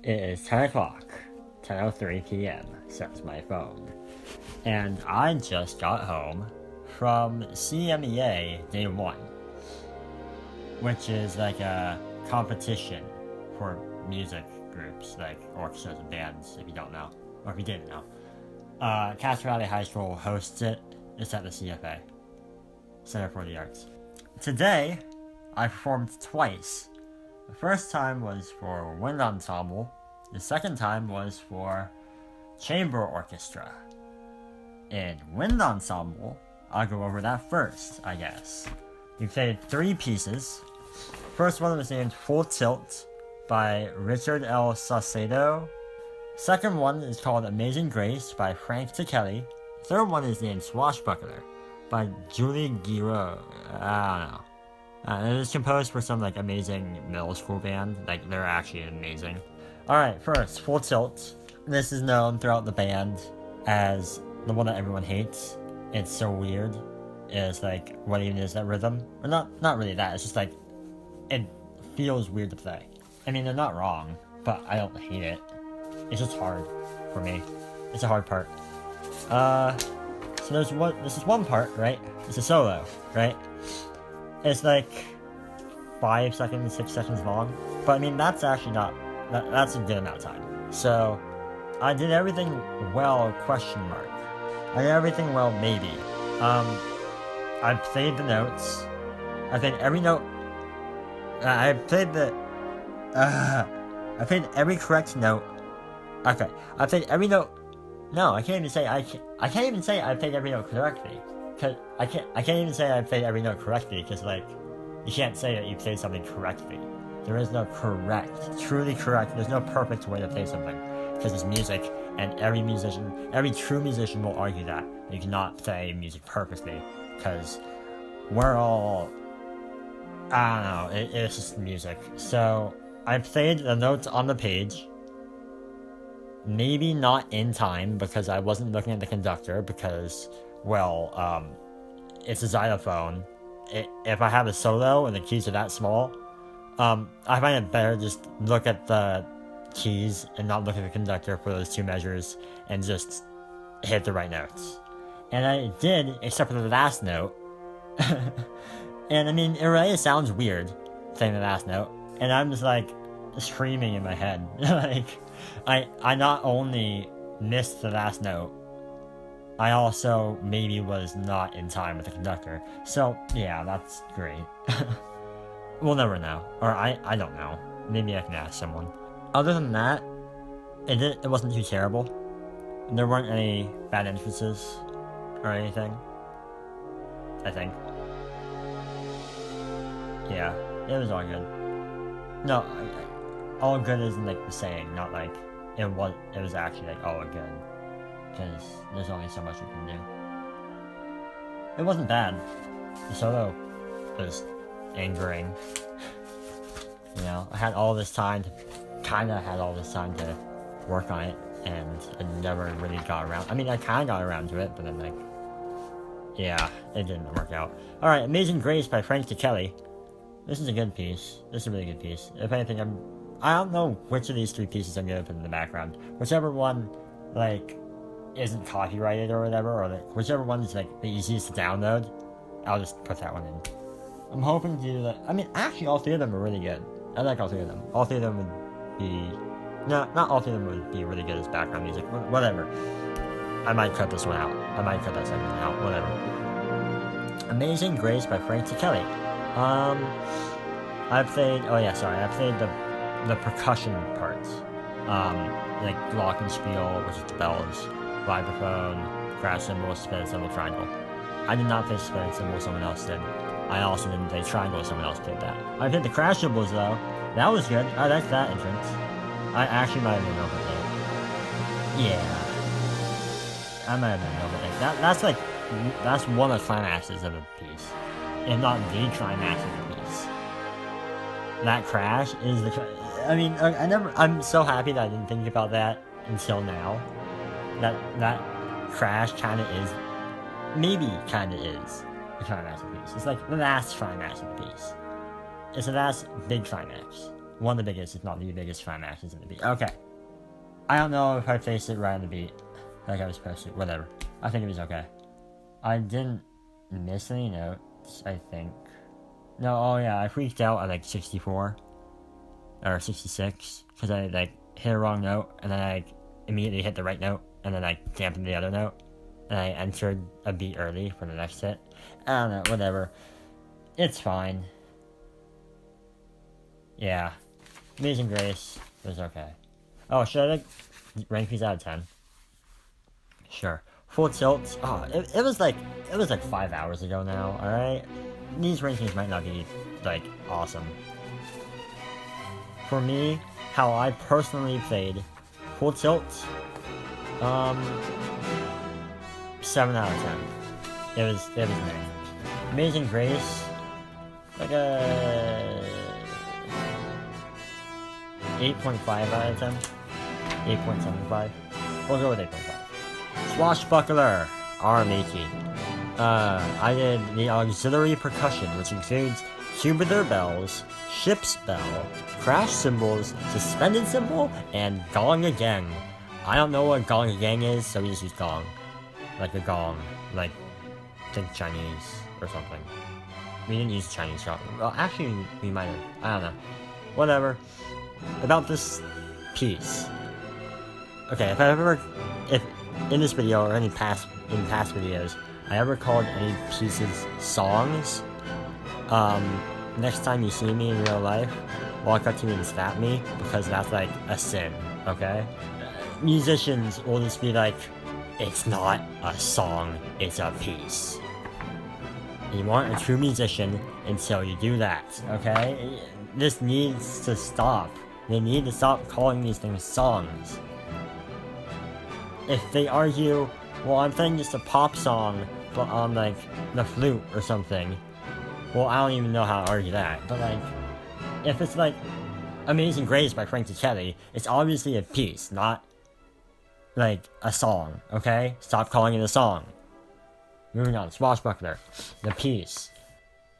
It is 10 o'clock, 10:03 p.m., says my phone. And I just got home from CMEA Day 1, which is like a competition for music groups, like orchestras and bands, if you don't know, or if you didn't know. Castro Valley High School hosts it. It's at the CFA, Center for the Arts. Today, I performed twice. The first time was for wind ensemble. The second time was for chamber orchestra. In wind ensemble, I'll go over that first, I guess. We played 3 pieces. First one was named Full Tilt by Richard L. Saucedo. Second one is called Amazing Grace by Frank Kelly. Third one is named Swashbuckler by Julie Giraud. I don't know. It was composed for some like amazing middle school band. Like they're actually amazing. Alright, first, Full Tilt. This is known throughout the band as the one that everyone hates. It's so weird. It's like, what even is that rhythm? Or not really that, it's just like, it feels weird to play. I mean, they're not wrong, but I don't hate it. It's just hard for me. It's a hard part. So this is one part, right? It's a solo, right? It's like 5 seconds, 6 seconds long. But I mean, that's actually not, that's a good amount of time. So, I did everything well, question mark. I did everything well, maybe. I played the notes. I played every note. I played every correct note. Okay, I played every note. No, I can't even say I can't even say I played every note correctly. Cause I can't even say I played every note correctly. Cause like, you can't say that you played something correctly. There is no correct, truly correct. There's no perfect way to play something. Because it's music, and every true musician will argue that you cannot play music perfectly. Because we're all, I don't know, it's just music. So I played the notes on the page. Maybe not in time because I wasn't looking at the conductor because, well, it's a xylophone. If I have a solo and the keys are that small, I find it better just look at the keys and not look at the conductor for those 2 measures and just hit the right notes. And I did, except for the last note. And I mean, it really sounds weird saying the last note. And I'm just like screaming in my head. Like, I not only missed the last note, I also maybe was not in time with the conductor. So, yeah, that's great. We'll never know. Or I don't know. Maybe I can ask someone. Other than that, it wasn't too terrible. There weren't any bad entrances or anything. I think. Yeah, it was all good. No, all good isn't like the saying, not like it was actually like all good. Because there's only so much you can do. It wasn't bad. The solo was angering. You know, I had all this time to work on it, and I never really got around. I mean, I kind of got around to it, but then like, yeah, it didn't work out. Alright, Amazing Grace by Frank Kelly. This is a good piece. This is a really good piece. If anything, I don't know which of these 3 pieces I'm gonna put in the background. Whichever one, like, isn't copyrighted or whatever, or like, whichever one is like the easiest to download, I'll just put that one in. I'm hoping to do that. I mean, actually, all 3 of them are really good. I like all 3 of them. All 3 of them would be... No, not all 3 of them would be really good as background music. Whatever. I might cut this one out. I might cut that segment out. Whatever. Amazing Grace by Frank Kelly. I played the percussion parts. Like glockenspiel, which is the bells, vibraphone, crash cymbal, spin cymbal, triangle. I did not play spin cymbal, someone else did. I also didn't play triangle, someone else played that. I played the crash cymbals though. That was good. I liked that entrance. I actually might have been over it. Yeah. I might have been over it. That's one of the climaxes of a piece. If not the climax of the piece. That crash is I mean, I'm so happy that I didn't think about that until now. That crash kinda is, maybe kinda is the climax of the piece. It's like the last climax of the piece. It's the last big climax. one of the biggest, if not the biggest fan matches in the beat. Okay. I don't know if I faced it right on the beat, like I was supposed to. Whatever. I think it was okay. I didn't miss any notes, I think. No, oh yeah, I freaked out at like 64. Or 66. Because I like hit a wrong note, and then I immediately hit the right note, and then I dampened the other note. And I entered a beat early for the next hit. I don't know, whatever. It's fine. Yeah. Amazing Grace was okay. Oh, should I like rank these out of 10? Sure. Full Tilt. Oh, it was like 5 hours ago now, alright? These rankings might not be like awesome. For me, how I personally played Full Tilt, 7 out of 10. It was me. Amazing Grace, like a 8.5 out of 10. 8.75. We'll go with 8.5. Swashbuckler, RMAT. I did the auxiliary percussion, which includes tubular bells, ship's bell, crash cymbals, suspended cymbal, and gong again. I don't know what gong again is, so we just use gong. Like a gong. Like, think Chinese or something. We didn't use Chinese shop. Well, actually, we might have. I don't know. Whatever. About this piece. Okay, if in this video or in past videos, I ever called any pieces songs, next time you see me in real life, walk up to me and slap me, because that's like a sin, okay? Musicians will just be like, it's not a song, it's a piece. You aren't a true musician until you do that, okay? This needs to stop. They need to stop calling these things songs. If they argue, well, I'm playing just a pop song, but on, like, the flute or something, well, I don't even know how to argue that. But, like, if it's, like, Amazing Grace by Frankie Kelly, it's obviously a piece, not, like, a song, okay? Stop calling it a song. Moving on, Swashbuckler. The piece.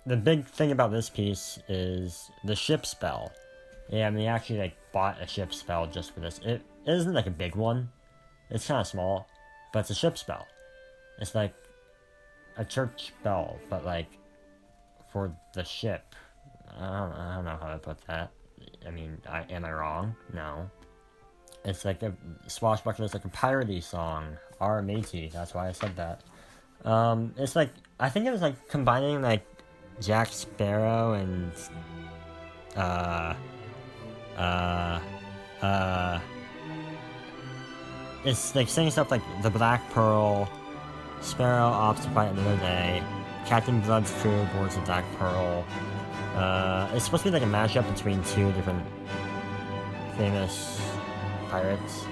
The big thing about this piece is the ship spell. Yeah, I mean, I actually, like, bought a ship spell just for this. It isn't, like, a big one. It's kind of small, but it's a ship spell. It's like a church bell, but like for the ship. I don't know how to put that. I mean, am I wrong? No. It's like a Swashbuckler is like a piratey song. RMAT, that's why I said that. It's like, I think it was like combining like Jack Sparrow and it's like saying stuff like the Black Pearl, Sparrow opts to fight another day, Captain Blood's crew boards the Black Pearl. It's supposed to be like a mashup between two different famous pirates.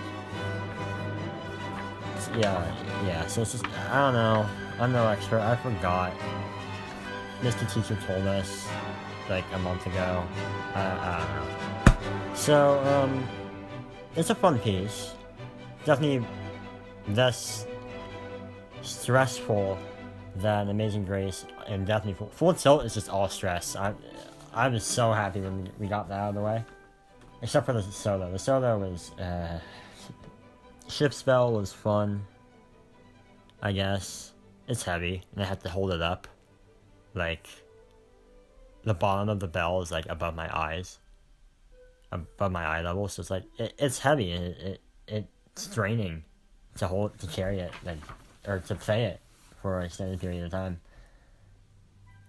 Yeah, so it's just, I don't know. I'm no expert, I forgot. Mr. Teacher told us, like, a month ago. I don't know. So, it's a fun piece. Definitely less stressful than Amazing Grace, and definitely Full Tilt is just all stress. I was so happy when we got that out of the way. Except for the solo. The solo was, Ship Spell was fun, I guess. It's heavy, and I had to hold it up. Like, the bottom of the bell is, like, above my eyes. Above my eye level, so it's like, it's heavy, and it's draining to carry it, like, or to play it for an extended period of time.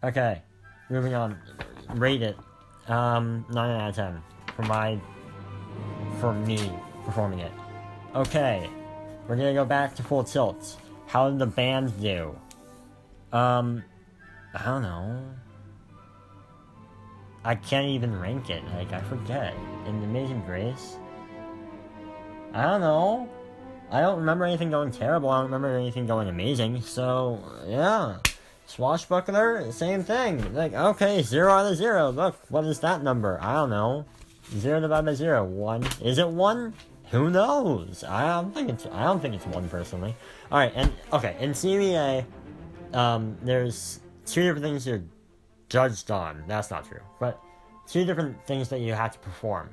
Okay, moving on. Rate it. 9 out of 10. For me, performing it. Okay, we're gonna go back to Full Tilt. How did the band do? I don't know. I can't even rank it, like, I forget. In Amazing Grace? I don't know. I don't remember anything going terrible, I don't remember anything going amazing, so, yeah. Swashbuckler, same thing. Like, okay, 0 out of 0. Look, what is that number? I don't know. 0 divided by 0. 1. Is it 1? Who knows? I don't think it's 1 personally. Alright, and okay, in CMEA, there's 2 different things you're judged on. That's not true. But two different things that you have to perform.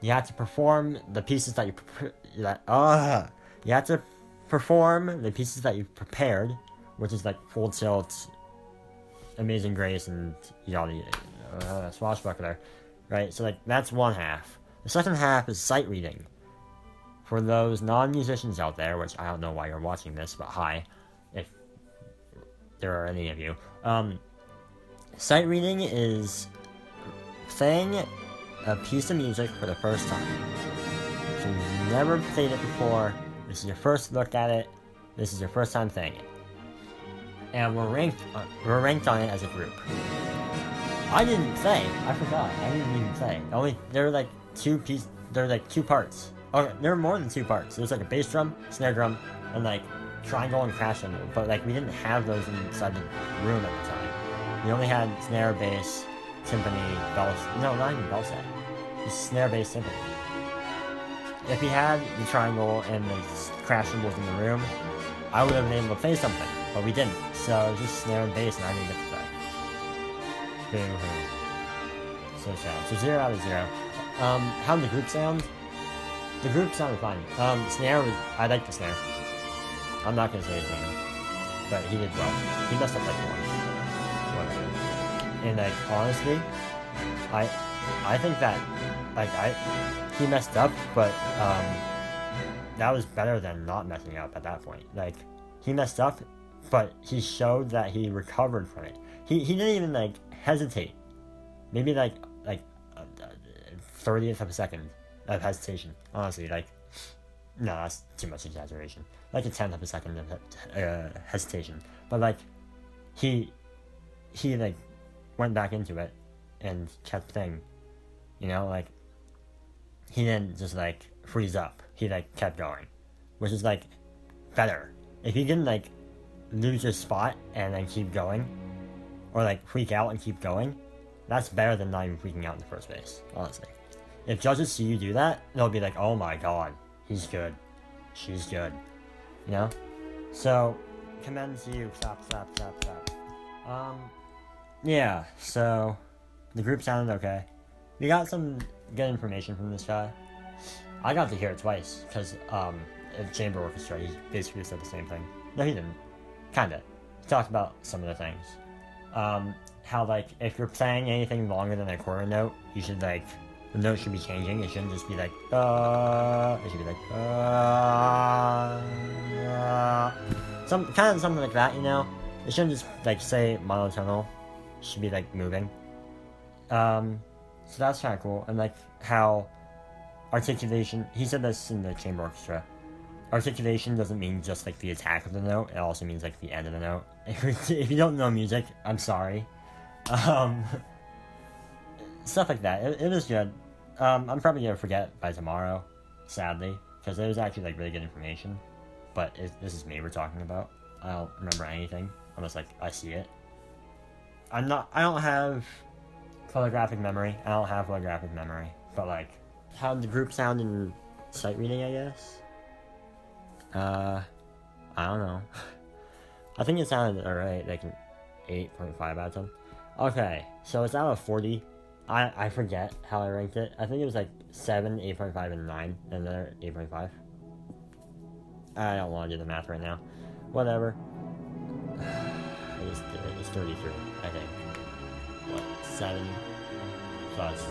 You have to perform the pieces that you have to perform the pieces that you've prepared, which is like Full Tilt, Amazing Grace, and Swashbuckler, right? So like that's one half. The second half is sight reading. For those non-musicians out there, which I don't know why you're watching this, but hi, if there are any of you. Sight reading is saying a piece of music for the first time. So you've never played it before, this is your first look at it, this is your first time saying it. And we're ranked on it as a group. I didn't say, I forgot, I didn't even say. There were like two parts. Oh, there were more than two parts. There was like a bass drum, snare drum, and like triangle and crash cymbal. But like we didn't have those inside the room at the time. We only had snare, bass, timpani, bells. No, not even bell set. Just snare, bass, timpani. If we had the triangle and the crash cymbals in the room, I would have been able to play something, but we didn't. So it was just snare and bass, and I didn't get to play. Boo-hoo. So sad. So 0 out of 0. How did the group sound? The group sounded fine. Snare was... I liked the snare. I'm not gonna say his name. But he did well. He messed up like once. Whatever. And like, honestly, I think that, like, he messed up, but, that was better than not messing up at that point. Like, he messed up, but he showed that he recovered from it. He didn't even, like, hesitate. Maybe, like 30th of a second of hesitation. Honestly, like, no, that's too much exaggeration. Like a 10th of a second of hesitation. But, like, he, like, went back into it and kept playing. You know, like, he didn't just, like, freeze up. He, like, kept going. Which is, like, better. If you didn't, like, lose your spot and then keep going, or, like, freak out and keep going, that's better than not even freaking out in the first place, honestly. If judges see you do that, they'll be like, oh my god, he's good. She's good. You know? So, commend to you. Stop. Yeah, so, the group sounded okay. We got some good information from this guy. I got to hear it twice, because, at chamber orchestra, he basically said the same thing. No, he didn't. Kinda. He talked about some of the things. How, like, if you're playing anything longer than a quarter note, you should, like, the note should be changing. It shouldn't just be like, it should be like, something like that, you know? It shouldn't just, like, say monotonal. It should be, like, moving. So that's kinda cool. And, like, how articulation, he said this in the chamber orchestra, articulation doesn't mean just, like, the attack of the note, it also means, like, the end of the note. If you don't know music, I'm sorry. Stuff like that. It was good. I'm probably gonna forget by tomorrow, sadly, because it was actually, like, really good information. But this is me we're talking about. I don't remember anything unless, like, I see it. I don't have photographic memory. But, like, how did the group sound in sight reading, I guess? I don't know. I think it sounded alright, like an 8.5 out of 10. Okay, so it's out of 40. I forget how I ranked it. I think it was like 7, 8.5, and 9, and another 8.5. I don't want to do the math right now. Whatever. I just did it. It's 33, I think. What? 7 plus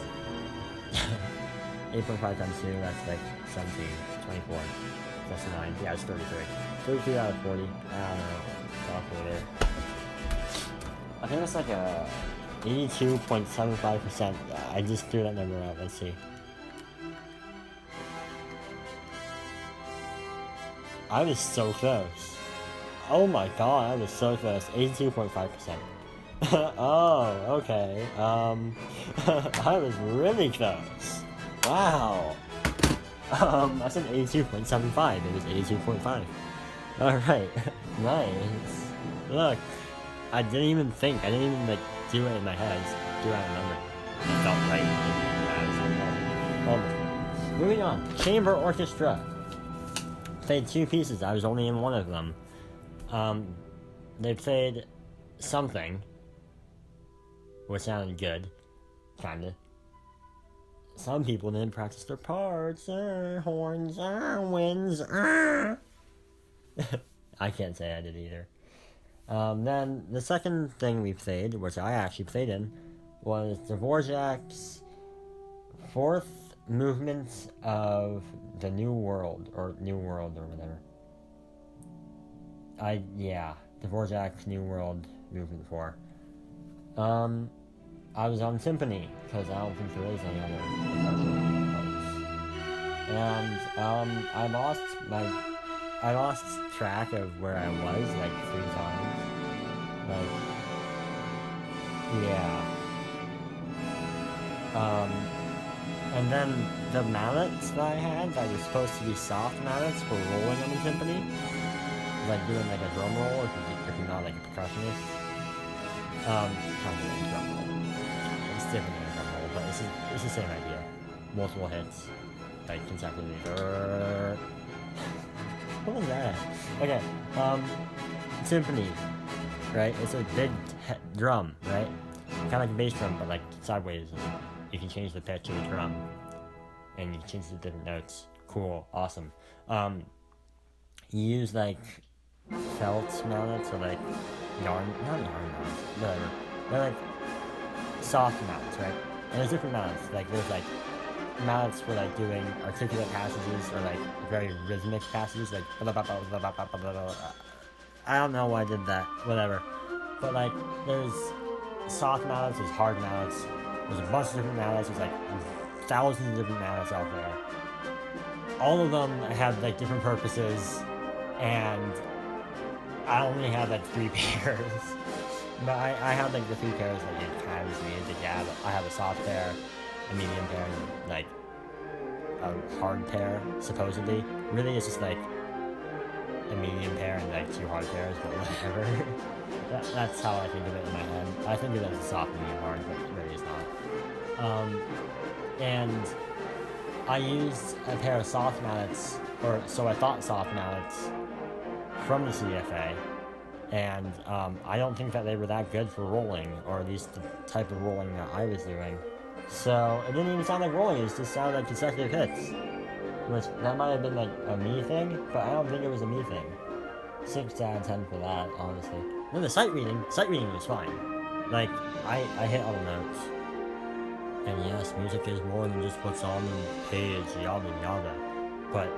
8.5 times 2, that's like 17, 24, plus 9. Yeah, it's 33. 33 out of 40. I don't know. Calculator. I think that's like a 82.75%. I just threw that number out. Let's see. I was so close. Oh my god, I was so close. 82.5%. Oh, okay. I was really close. Wow. I said 82.75. It was 82.5. Alright. Nice. Look. I didn't even think. I didn't even, like, do it in my head. I just threw out a number. It felt right. Almost. Moving on. Chamber orchestra. Played 2 pieces. I was only in one of them. They played something, which sounded good. Kinda. some people didn't practice their parts. Horns, winds. I can't say I did either. Then the second thing we played, which I actually played in, was Dvorak's fourth movement of the New World, or whatever. Dvorak's New World movement 4. I was on Symphony, because I don't think there is any other percussion parts. And, I lost track of where I was, like, 3 times. Like, yeah. And then the mallets that I had that were supposed to be soft mallets were rolling on the Symphony. Like doing like a drum roll if you're not like a percussionist. Kind of like a drum roll. It's different than a drum roll, but it's the same idea. Multiple hits, like consecutively. What was that? Okay, Symphony, right? It's a big drum, right? Kind of like a bass drum, but like sideways. And you can change the pitch of the drum, and you can change the different notes. Cool, awesome. You use like felt mallets or like not yarn mallets, whatever. They're like soft mallets, right? And there's different mallets. Like there's like mallets for like doing articulate passages or like very rhythmic passages, like I don't know why I did that, whatever. But like there's soft mallets, there's hard mallets, there's a bunch of different mallets, there's like thousands of different mallets out there. All of them have like different purposes, and I only have like 3 pairs. But I have like the 3 pairs that you kind of need. I have a soft pair, a medium pair, and like a hard pair, supposedly. Really, it's just like a medium pair and like 2 hard pairs, but whatever. That's how I think of it in my head. I think of it as a soft, medium, hard, but really it's not. And I used a pair of soft mallets, or so I thought soft mallets, from the CFA, and I don't think that they were that good for rolling, or at least the type of rolling that I was doing. So it didn't even sound like rolling, it just sounded like consecutive hits. Which, that might have been like a me thing, but I don't think it was a me thing. 6 out of 10 for that, honestly. Then the sight reading was fine. Like, I hit all the notes. And yes, music is more than just what's on the page, yada yada. But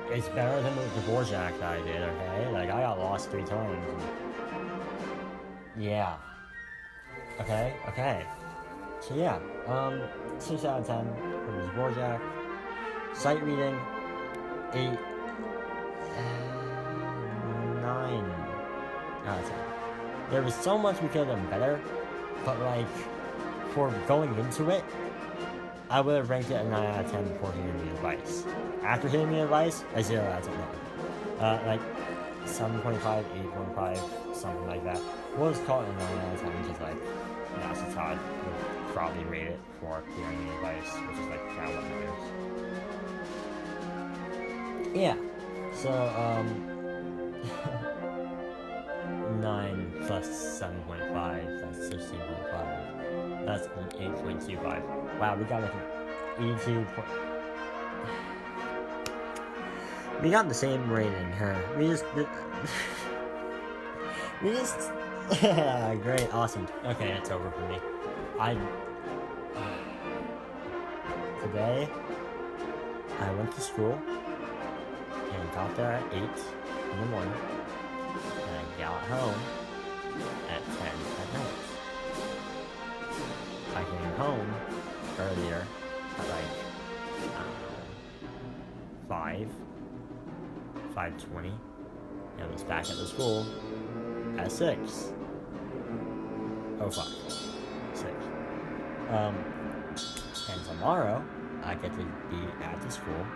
it's better than the Dvorak that I did, okay? Like, I got lost 3 times. And yeah. Okay. So yeah, 6 out of 10 for the Dvorak. Sight reading, 8, 9 out of 10. There was so much we could have done better, but like, for going into it, I would have ranked it a 9 out of 10 before hearing the advice. After hearing the advice, a 0 out of 10. Like 7.5, 8.5, something like that. We'll just call it a 9 out of 10, because like, that's just how I would probably rate it for hearing the advice, which is like kind of what matters. Yeah, so, 9 plus 7.5, that's 16.5. That's an 8.25. Wow, we got like an 82 point. We got the same rating, huh? We just great, awesome. Okay, it's over for me. Today, I went to school and got there at 8 in the morning, and I got home at 10 at night. I came home earlier at like 5:20, and was back at the school at 6. Oh fuck, 6. And tomorrow I get to be at the school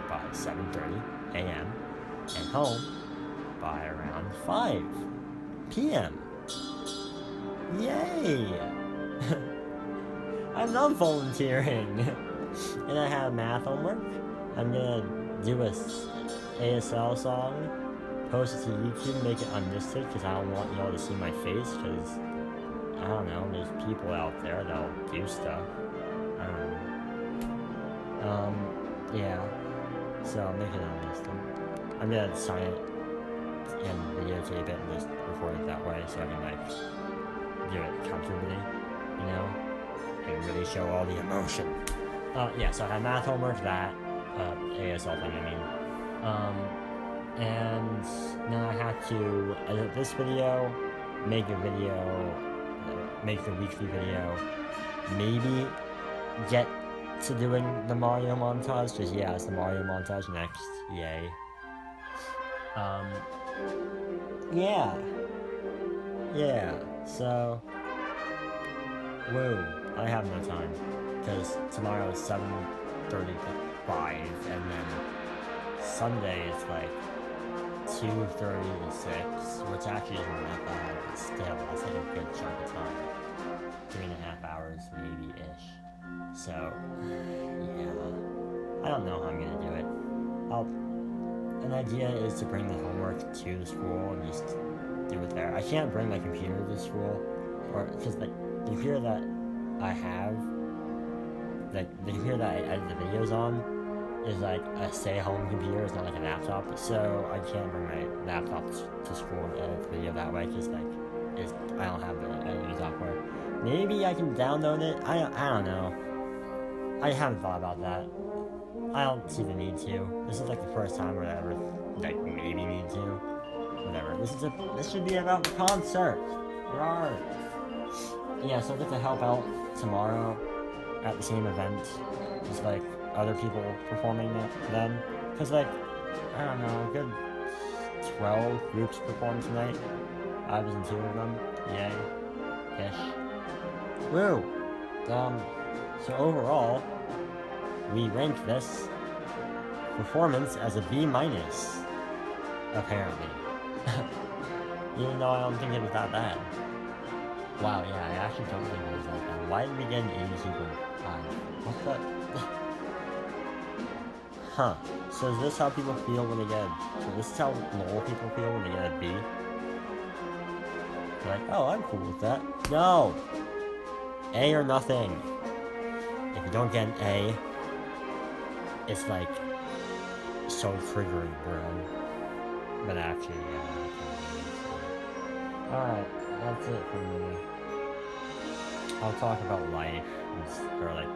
by 7:30 a.m. and home by around 5 p.m. Yay! I love volunteering! And I have math homework. I'm gonna do a ASL song, post it to YouTube, make it unlisted, because I don't want y'all to see my face, because, I don't know, there's people out there that'll do stuff. Yeah. So I'll make it on this thing. I'm gonna sign it and videotape it and just record it that way so I can, like, do it comfortably, you know? And really show all the emotion. Yeah, so I had math homework, that, ASL thing, I mean. And then I had to edit this video, make a video, make the weekly video, maybe get to doing the Mario montage, because yeah, it's the Mario montage next, yay. Yeah, so, woo, I have no time, because tomorrow is 7:30 to 5, and then Sunday is like 2:30 to 6, which actually isn't that bad, but still, that's like a good chunk of time. 3.5 hours, maybe-ish. So, yeah, I don't know how I'm gonna do it. An idea is to bring the homework to the school and just do it there. I can't bring my computer to school, or, because, like, the computer that I have, like, the computer that I edit the videos on, is like a stay-home computer, it's not like a laptop, so I can't bring my laptop to school and edit the video that way, because, like, I don't have the editing software. Maybe I can download it, I don't know. I haven't thought about that. I don't see the need to. This is like the first time where I ever, like, maybe need to. Whatever. This should be about the concert. Rawr. Yeah, so I get to help out tomorrow at the same event. Just, like, other people performing then. Because, like, I don't know, a good 12 groups performed tonight. I was in 2 of them. Yay. Ish. Woo! So overall, we rank this performance as a B-, apparently. Even though I don't think it was that bad. Wow, yeah, I actually don't think it was that bad. Why did we get an 82.5? What the? Huh. So is this how people feel when they get a... So this is how normal people feel when they get a B? They're like, oh, I'm cool with that. No! A or nothing. If you don't get an A, it's like so triggering, bro. But actually, yeah. Alright, that's it for me. I'll talk about life, or like,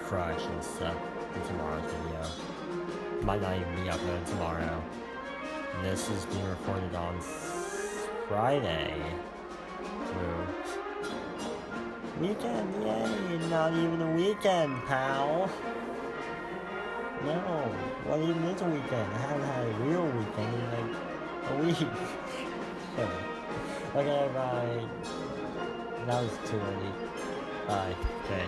crush and stuff in tomorrow's video. Might not even be uploaded tomorrow. This is being recorded on Friday. Woo. Weekend, yay! Not even a weekend, pal! No, what even is a weekend? I haven't had a real weekend in like a week. Okay, bye. That was too early. Bye. Okay.